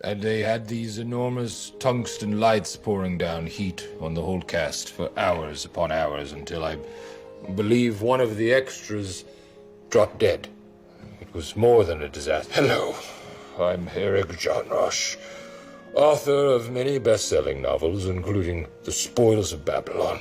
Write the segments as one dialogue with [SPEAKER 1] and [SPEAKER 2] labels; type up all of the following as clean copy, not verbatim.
[SPEAKER 1] And they had these enormous tungsten lights pouring down heat on the whole cast for hours upon hours until I believe one of the extras dropped dead. It was more than a disaster. Hello, I'm Eric John Roche, author of many best-selling novels, including The Spoils of Babylon,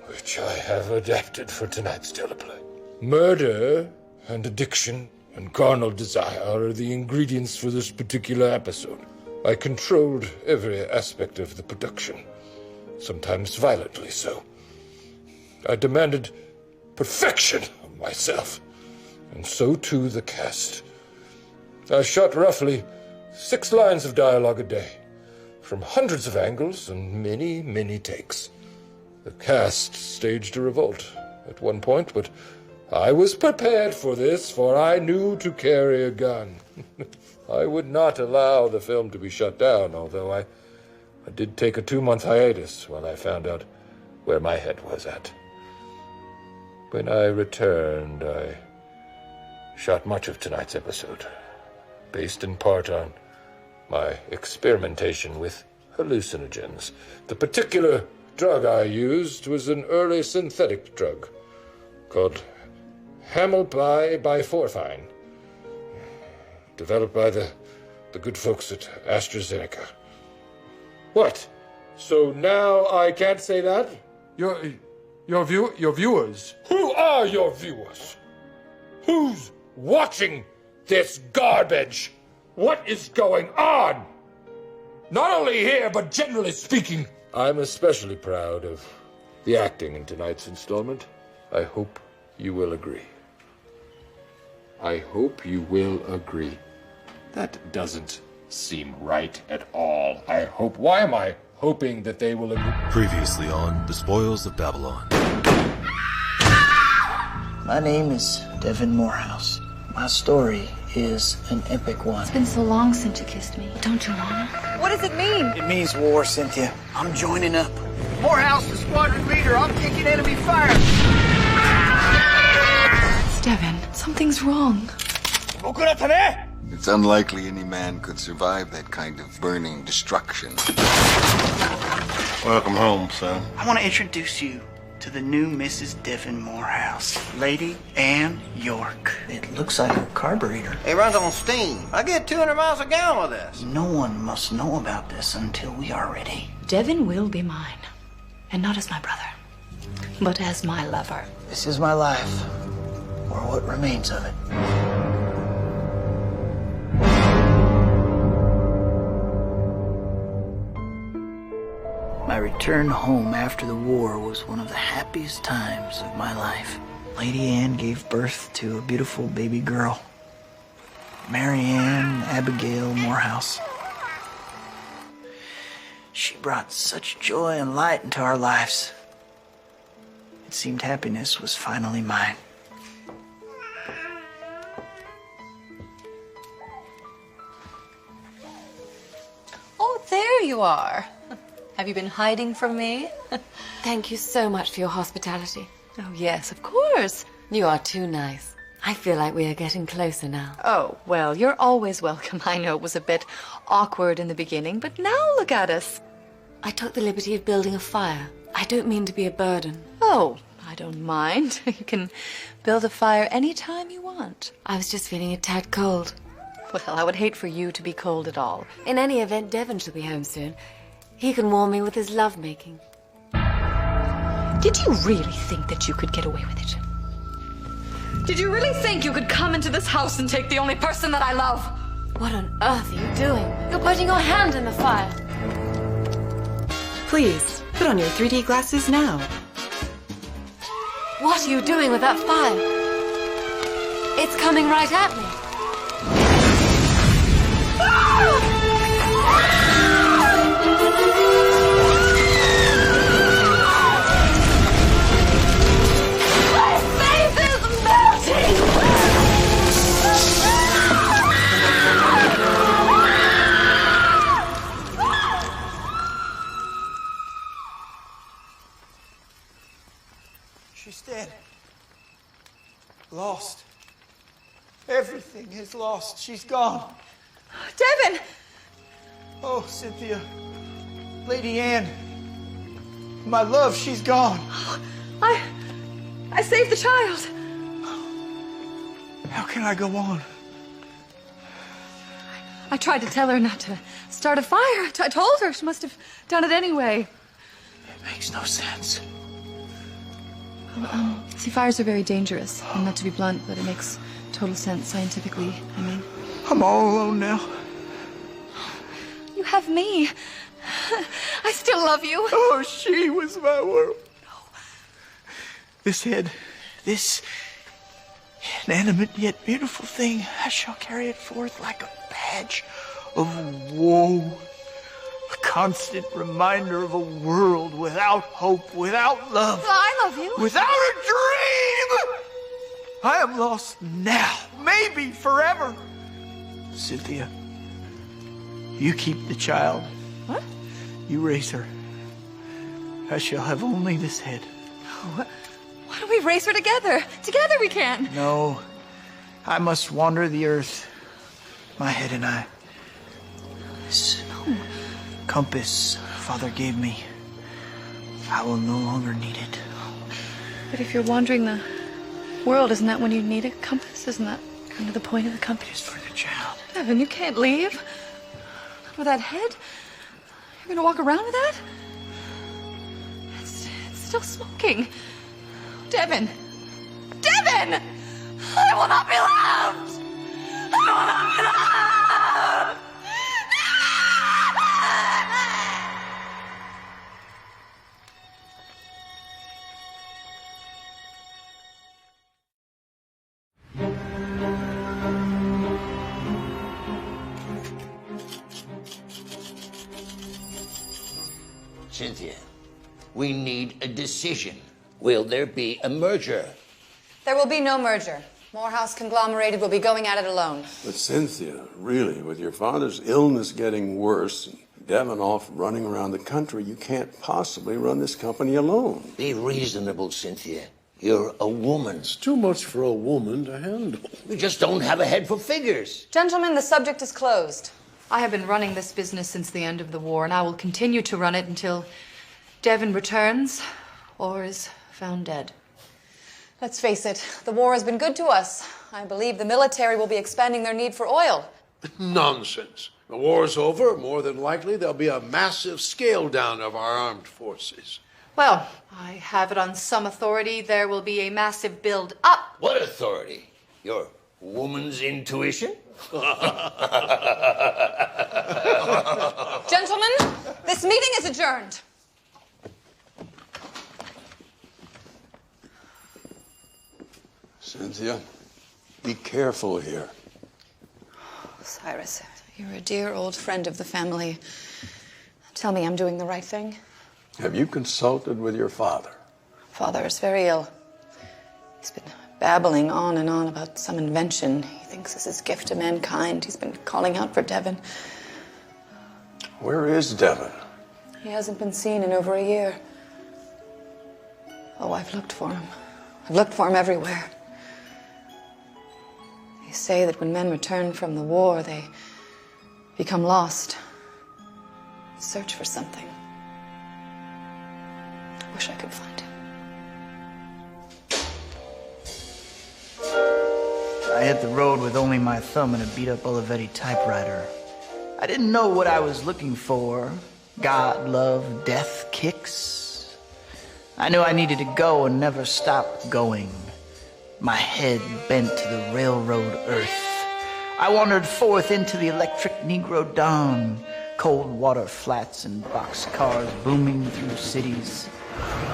[SPEAKER 1] which I have adapted for tonight's teleplay. Murder and addiction and carnal desire are the ingredients for this particular episode. I controlled every aspect of the production, sometimes violently so. I demanded perfection of myself, and so too the cast. I shot roughly 6 lines of dialogue a day, from hundreds of angles and many, many takes. The cast staged a revolt at one point, but I was prepared for this, for I knew to carry a gun. I would not allow the film to be shut down, although I did take a 2-month hiatus while I found out where my head was at. When I returned, I shot much of tonight's episode, based in part on my experimentation with hallucinogens. The particular drug I used was an early synthetic drug called Hamilbiforfine, developed by the good folks at AstraZeneca. What? So now I can't say that?
[SPEAKER 2] Your viewers.
[SPEAKER 1] Who are your viewers? Who's watching this garbage? What is going on? Not only here, but generally speaking. I'm especially proud of the acting in tonight's installment. I hope you will agree. I hope you will agree. That doesn't seem right at all. Why am I hoping that they will agree?
[SPEAKER 3] Previously on The Spoils of Babylon.
[SPEAKER 4] My name is Devin Morehouse. My story is an epic one.
[SPEAKER 5] It's been so long since you kissed me. Don't you wanna?
[SPEAKER 6] What does it mean?
[SPEAKER 4] It means war, Cynthia. I'm joining up.
[SPEAKER 7] Morehouse, the squadron leader. I'm taking enemy fire.
[SPEAKER 5] Devin, something's wrong.
[SPEAKER 8] It's unlikely any man could survive that kind of burning destruction.
[SPEAKER 7] Welcome home, son.
[SPEAKER 4] I want to introduce you to the new Mrs. Devin Morehouse, Lady Ann York. It looks like a carburetor.
[SPEAKER 7] It runs on steam. I get 200 miles a gallon with this.
[SPEAKER 4] No one must know about this until we are ready.
[SPEAKER 5] Devin will be mine. And not as my brother, but as my lover.
[SPEAKER 4] This is my life, or what remains of it. My return home after the war was one of the happiest times of my life. Lady Ann gave birth to a beautiful baby girl, Mary Ann Abigail Morehouse. She brought such joy and light into our lives. It seemed happiness was finally mine.
[SPEAKER 6] Oh, there you are. Have you been hiding from me?
[SPEAKER 5] Thank you so much for your hospitality.
[SPEAKER 6] Oh, yes, of course.
[SPEAKER 5] You are too nice. I feel like we are getting closer now.
[SPEAKER 6] Oh, well, you're always welcome. I know it was a bit awkward in the beginning, but now look at us.
[SPEAKER 5] I took the liberty of building a fire. I don't mean to be a burden.
[SPEAKER 6] Oh, I don't mind. You can build a fire anytime you want.
[SPEAKER 5] I was just feeling a tad cold.
[SPEAKER 6] Well, I would hate for you to be cold at all.
[SPEAKER 5] In any event, Devon shall be home soon. He can warm me with his lovemaking.
[SPEAKER 6] Did you really think that you could get away with it? Did you really think you could come into this house and take the only person that I love?
[SPEAKER 5] What on earth are you doing? You're putting your hand in the fire.
[SPEAKER 9] Please, put on your 3D glasses now.
[SPEAKER 5] What are you doing with that fire? It's coming right at me.
[SPEAKER 6] My face is melting!
[SPEAKER 4] She's dead. Lost. Everything is lost. She's gone.
[SPEAKER 6] Devin!
[SPEAKER 4] Oh, Cynthia. Lady Anne. My love, she's gone.
[SPEAKER 6] I saved the child.
[SPEAKER 4] How can I go on?
[SPEAKER 6] I tried to tell her not to start a fire. I told her. She must have done it anyway.
[SPEAKER 4] It makes no sense.
[SPEAKER 6] See, fires are very dangerous. And not to be blunt, but it makes total sense scientifically, I mean.
[SPEAKER 4] I'm all alone now.
[SPEAKER 6] You have me. I still love you.
[SPEAKER 4] Oh, she was my world. This head, this inanimate yet beautiful thing, I shall carry it forth like a badge of woe. A constant reminder of a world without hope, without love.
[SPEAKER 6] Well, I love you.
[SPEAKER 4] Without a dream! I am lost now, maybe forever. Cynthia, you keep the child.
[SPEAKER 6] What?
[SPEAKER 4] You raise her. I shall have only this head.
[SPEAKER 6] Why don't we race her together? Together we can.
[SPEAKER 4] No, I must wander the earth. My head and I. This compass Father gave me, I will no longer need it.
[SPEAKER 6] But if you're wandering the world, isn't that when you need a compass? Isn't that kind of the point of the compass?
[SPEAKER 4] It's for the child.
[SPEAKER 6] Devin, you can't leave. Not with that head. You're gonna walk around with that? It's still smoking. Devin! Devin! I will not be left! I will not be left!
[SPEAKER 10] Cynthia, we need a decision. Will there be a merger?
[SPEAKER 11] There will be no merger. Morehouse Conglomerated will be going at it alone.
[SPEAKER 12] But Cynthia, really, with your father's illness getting worse, and Devin off running around the country, you can't possibly run this company alone.
[SPEAKER 10] Be reasonable, Cynthia. You're a woman.
[SPEAKER 12] It's too much for a woman to handle.
[SPEAKER 10] You just don't have a head for figures.
[SPEAKER 11] Gentlemen, the subject is closed.
[SPEAKER 6] I have been running this business since the end of the war, and I will continue to run it until Devin returns or is found dead.
[SPEAKER 11] Let's face it, the war has been good to us. I believe the military will be expanding their need for oil.
[SPEAKER 13] Nonsense. The war's over. More than likely, there'll be a massive scale down of our armed forces.
[SPEAKER 6] Well, I have it on some authority there will be a massive build up.
[SPEAKER 10] What authority? Your woman's intuition?
[SPEAKER 11] Gentlemen, this meeting is adjourned.
[SPEAKER 12] Cynthia, be careful here.
[SPEAKER 11] Cyrus, you're a dear old friend of the family. Tell me I'm doing the right thing.
[SPEAKER 12] Have you consulted with your father?
[SPEAKER 11] Father is very ill. He's been babbling on and on about some invention he thinks is his gift to mankind. He's been calling out for Devin.
[SPEAKER 12] Where is Devin?
[SPEAKER 11] He hasn't been seen in over a year. Oh, I've looked for him. I've looked for him everywhere. They say that when men return from the war, they become lost. Search for something. I wish I could find him.
[SPEAKER 4] I hit the road with only my thumb and a beat-up Olivetti typewriter. I didn't know what I was looking for. God, love, death, kicks. I knew I needed to go and never stop going. My head bent to the railroad earth. I wandered forth into the electric Negro dawn. Cold water flats and boxcars booming through cities.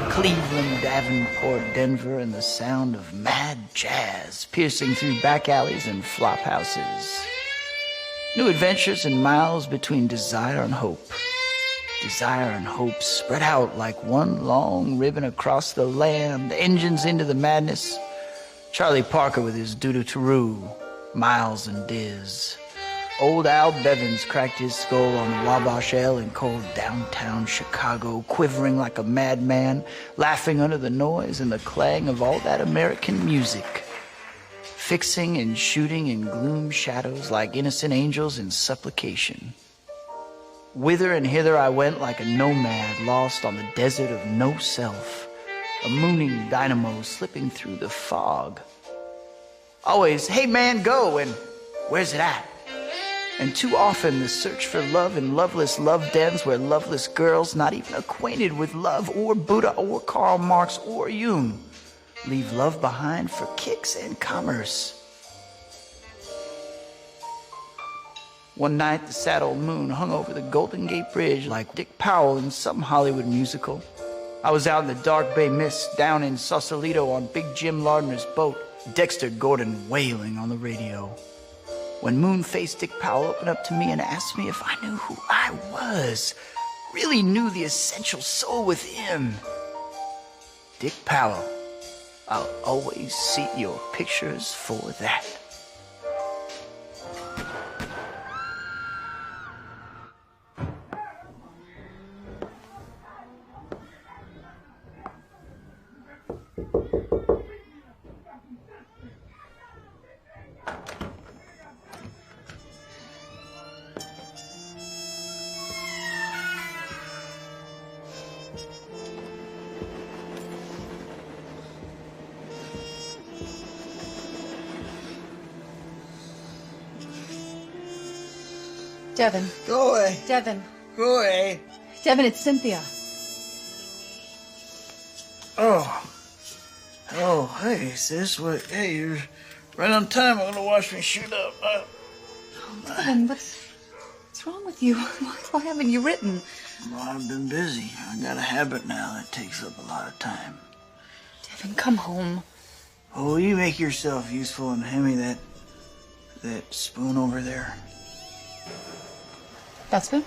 [SPEAKER 4] Cleveland, Davenport, Denver, and the sound of mad jazz piercing through back alleys and flop houses. New adventures and miles between desire and hope. Desire and hope spread out like one long ribbon across the land, engines into the madness. Charlie Parker with his doo-doo-to-roo, Miles and Diz. Old Al Bevins cracked his skull on the Wabash L in cold downtown Chicago, quivering like a madman, laughing under the noise and the clang of all that American music. Fixing and shooting in gloom shadows like innocent angels in supplication. Whither and hither I went like a nomad lost on the desert of no self, a mooning dynamo slipping through the fog. Always, hey man, go, and where's it at? And too often the search for love in loveless love dens where loveless girls, not even acquainted with love or Buddha or Karl Marx or Jung, leave love behind for kicks and commerce. One night, the sad old moon hung over the Golden Gate Bridge like Dick Powell in some Hollywood musical. I was out in the dark bay mist, down in Sausalito on Big Jim Lardner's boat, Dexter Gordon wailing on the radio. When moon-faced Dick Powell opened up to me and asked me if I knew who I was, really knew the essential soul within. Dick Powell, I'll always see your pictures for that.
[SPEAKER 6] Devin.
[SPEAKER 4] Go away.
[SPEAKER 6] Devin.
[SPEAKER 4] Go away.
[SPEAKER 6] Devin, it's Cynthia.
[SPEAKER 4] Oh. Oh, hey, sis. What? Hey, you're right on time. I'm gonna wash my shoot up.
[SPEAKER 6] Devin, what's wrong with you? Why haven't you written?
[SPEAKER 4] Well, I've been busy. I got a habit now that takes up a lot of time.
[SPEAKER 6] Devin, come home.
[SPEAKER 4] Oh, will you make yourself useful and hand me that spoon over there?
[SPEAKER 6] That spoon?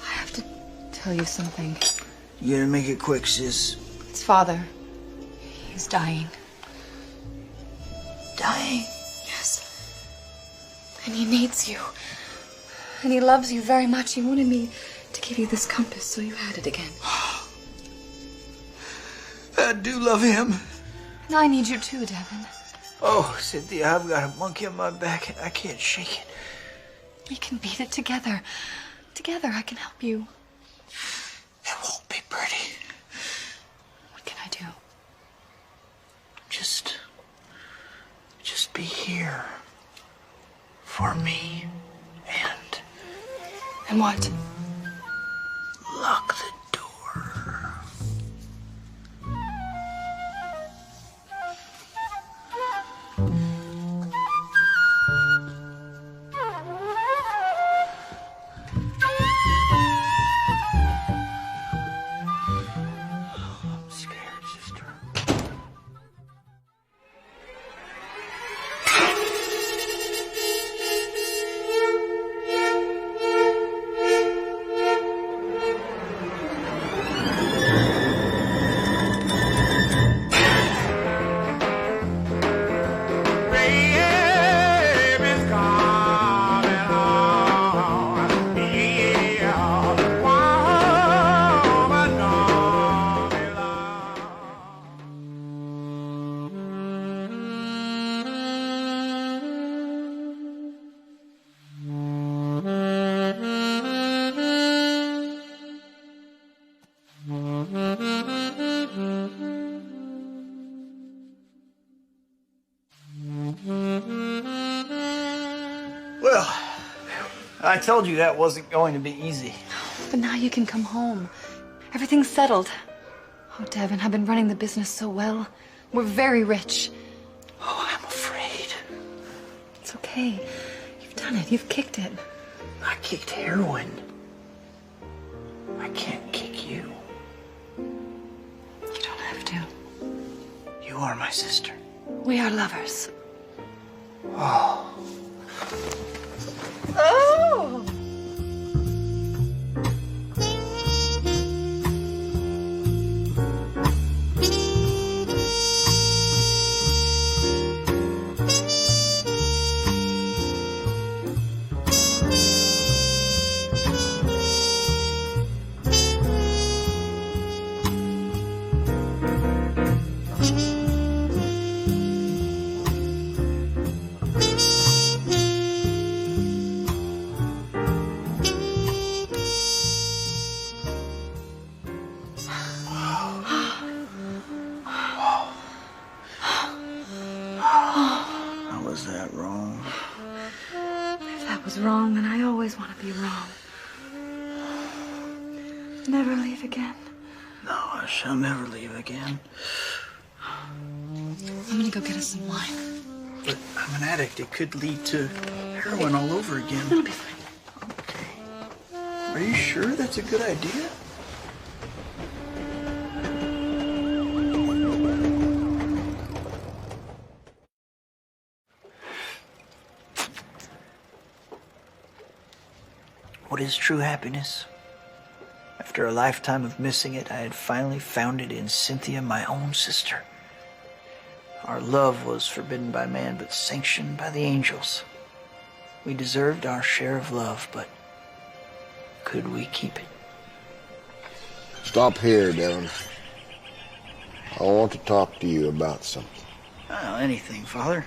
[SPEAKER 6] I have to tell you something.
[SPEAKER 4] You gotta make it quick, sis.
[SPEAKER 6] It's Father. He's dying.
[SPEAKER 4] Dying?
[SPEAKER 6] Yes. And he needs you. And he loves you very much. He wanted me to give you this compass so you had it again.
[SPEAKER 4] I do love him.
[SPEAKER 6] And I need you too, Devin.
[SPEAKER 4] Oh, Cynthia, I've got a monkey on my back and I can't shake it.
[SPEAKER 6] We can beat it together. Together, I can help you.
[SPEAKER 4] It won't be pretty.
[SPEAKER 6] What can I do?
[SPEAKER 4] Just be here. For me.
[SPEAKER 6] And what?
[SPEAKER 4] Lock the door. I'm scared, sister. Well, I told you that wasn't going to be easy.
[SPEAKER 6] But now you can come home. Everything's settled. Oh, Devin, I've been running the business so well. We're very rich.
[SPEAKER 4] Oh, I'm afraid.
[SPEAKER 6] It's okay. You've done it. You've kicked it.
[SPEAKER 4] I kicked heroin. I can't kick you.
[SPEAKER 6] You don't have to.
[SPEAKER 4] You are my sister.
[SPEAKER 6] We are lovers.
[SPEAKER 4] Oh.
[SPEAKER 6] Oh!
[SPEAKER 4] was that wrong?
[SPEAKER 6] If that was wrong, then I always want to be wrong. Never leave again.
[SPEAKER 4] No, I shall never leave again.
[SPEAKER 6] I'm gonna go get us some wine.
[SPEAKER 4] But I'm an addict. It could lead to heroin all over again.
[SPEAKER 6] It'll be fine.
[SPEAKER 4] Okay. Are you sure that's a good idea? What is true happiness? After a lifetime of missing it, I had finally found it in Cynthia, my own sister. Our love was forbidden by man, but sanctioned by the angels. We deserved our share of love, but could we keep it?
[SPEAKER 8] Stop here, Devin. I want to talk to you about something.
[SPEAKER 4] Oh, anything, Father.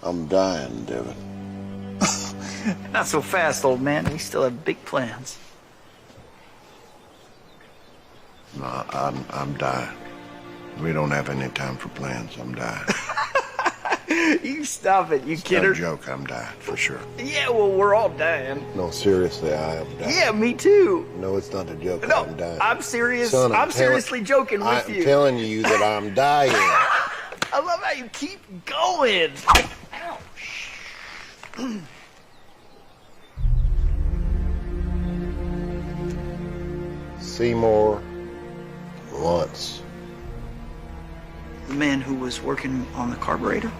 [SPEAKER 8] I'm dying, Devin.
[SPEAKER 4] Not so fast, old man. We still have big plans.
[SPEAKER 8] No, I'm dying. We don't have any time for plans. I'm dying.
[SPEAKER 4] You stop it, you kidder.
[SPEAKER 8] No joke, I'm dying, for sure.
[SPEAKER 4] Yeah, well, we're all dying.
[SPEAKER 8] No, seriously, I am dying.
[SPEAKER 4] Yeah, me too.
[SPEAKER 8] No, it's not a joke.
[SPEAKER 4] No,
[SPEAKER 8] I'm dying.
[SPEAKER 4] I'm serious.
[SPEAKER 8] Son,
[SPEAKER 4] I'm seriously joking with you.
[SPEAKER 8] I'm telling you that I'm dying.
[SPEAKER 4] I love how you keep going. Ouch.
[SPEAKER 8] Seymour once.
[SPEAKER 4] The man who was working on the carburetor?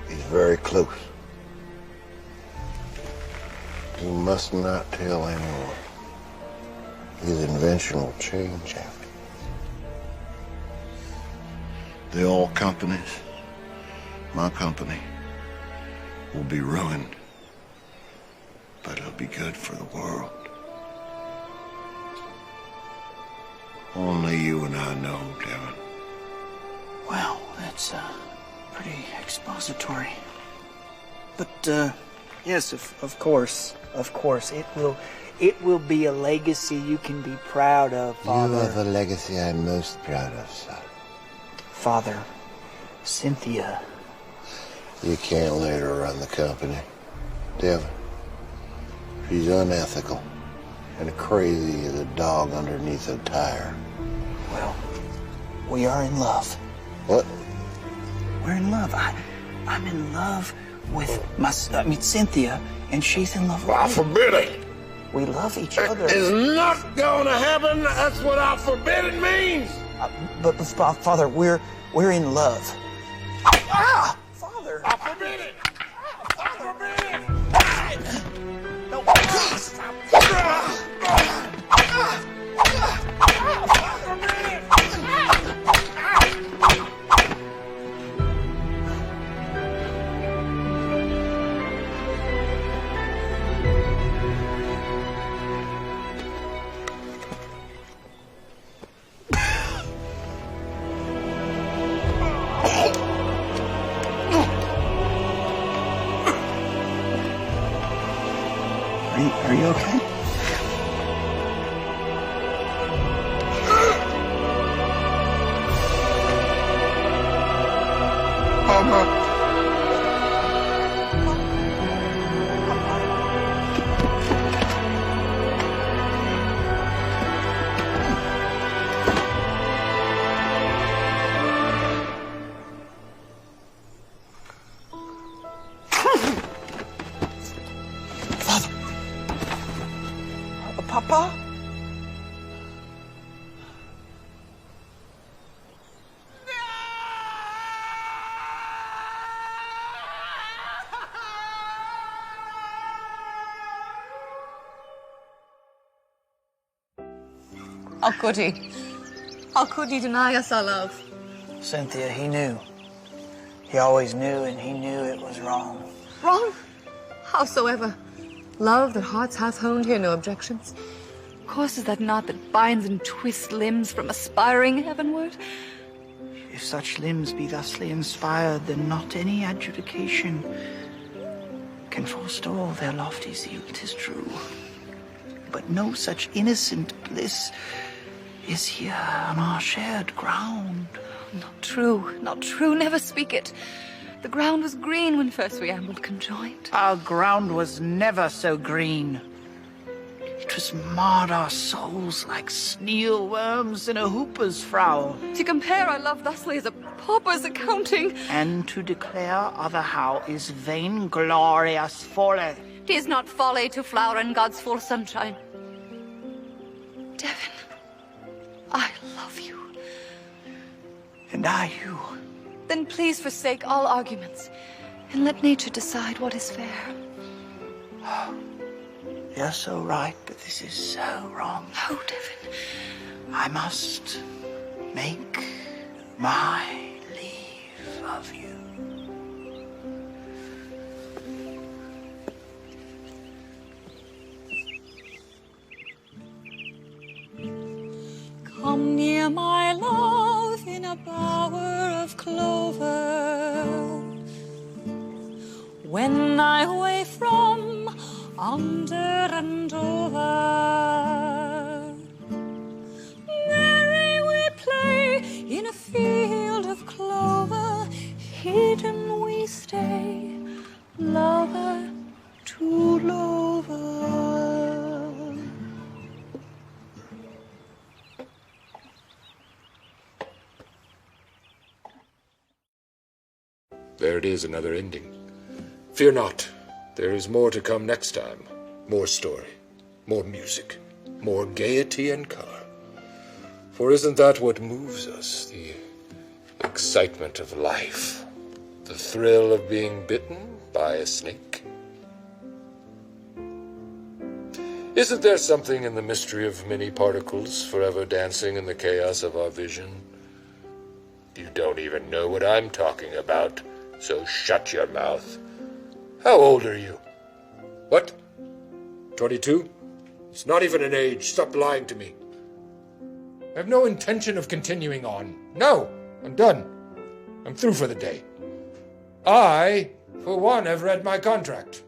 [SPEAKER 8] He's very close. You must not tell anyone. His invention will change after. The oil companies, my company, will be ruined. But it'll be good for the world. Only you and I know, Devin.
[SPEAKER 4] Well, that's pretty expository. But yes, of course, it will be a legacy you can be proud of, Father.
[SPEAKER 8] You are the legacy I'm most proud of, son.
[SPEAKER 4] Father, Cynthia.
[SPEAKER 8] You can't let her run the company, Devin. She's unethical and crazy as a dog underneath a tire.
[SPEAKER 4] Well, we are in love.
[SPEAKER 8] What?
[SPEAKER 4] We're in love. I'm in love with Cynthia, and she's in love with me.
[SPEAKER 8] I forbid it.
[SPEAKER 4] We love each other.
[SPEAKER 8] It's not gonna happen. That's what I forbid it means.
[SPEAKER 4] But Father, we're in love. Ah! Father!
[SPEAKER 8] I forbid it. I forbid it.
[SPEAKER 4] No, please! Are you okay?
[SPEAKER 8] Mama.
[SPEAKER 4] Papa?
[SPEAKER 6] How could he? How could he deny us our love?
[SPEAKER 4] Cynthia, he knew. He always knew, and he knew it was wrong.
[SPEAKER 6] Wrong? Howsoever. Love that hearts hath honed, hear no objections. Course is that knot that binds and twists limbs from aspiring heavenward?
[SPEAKER 4] If such limbs be thusly inspired, then not any adjudication can forestall their lofty zeal, 'tis true. But no such innocent bliss is here on our shared ground.
[SPEAKER 6] Not true, never speak it. The ground was green when first we ambled conjoined.
[SPEAKER 4] Our ground was never so green. It was marred our souls like snail worms in a hooper's frow.
[SPEAKER 6] To compare our love thusly is a pauper's accounting.
[SPEAKER 4] And to declare other how is vainglorious folly.
[SPEAKER 6] 'Tis not folly to flower in God's full sunshine. Devon, I love you.
[SPEAKER 4] And I you.
[SPEAKER 6] Then please forsake all arguments, and let nature decide what is fair.
[SPEAKER 4] You're so right, but this is so wrong.
[SPEAKER 6] Oh, Devon.
[SPEAKER 4] I must make my leave of you.
[SPEAKER 14] Come near, my love, in a bower of clover. When I away from under and over, merry we play in a field of clover. Hidden we stay, lover to lover.
[SPEAKER 1] There it is, another ending. Fear not, there is more to come next time. More story, more music, more gaiety and color. For isn't that what moves us? The excitement of life, the thrill of being bitten by a snake? Isn't there something in the mystery of many particles forever dancing in the chaos of our vision? You don't even know what I'm talking about, so shut your mouth. How old are you? What? 22? It's not even an age. Stop lying to me. I have no intention of continuing on. No, I'm done. I'm through for the day. I, for one, have read my contract.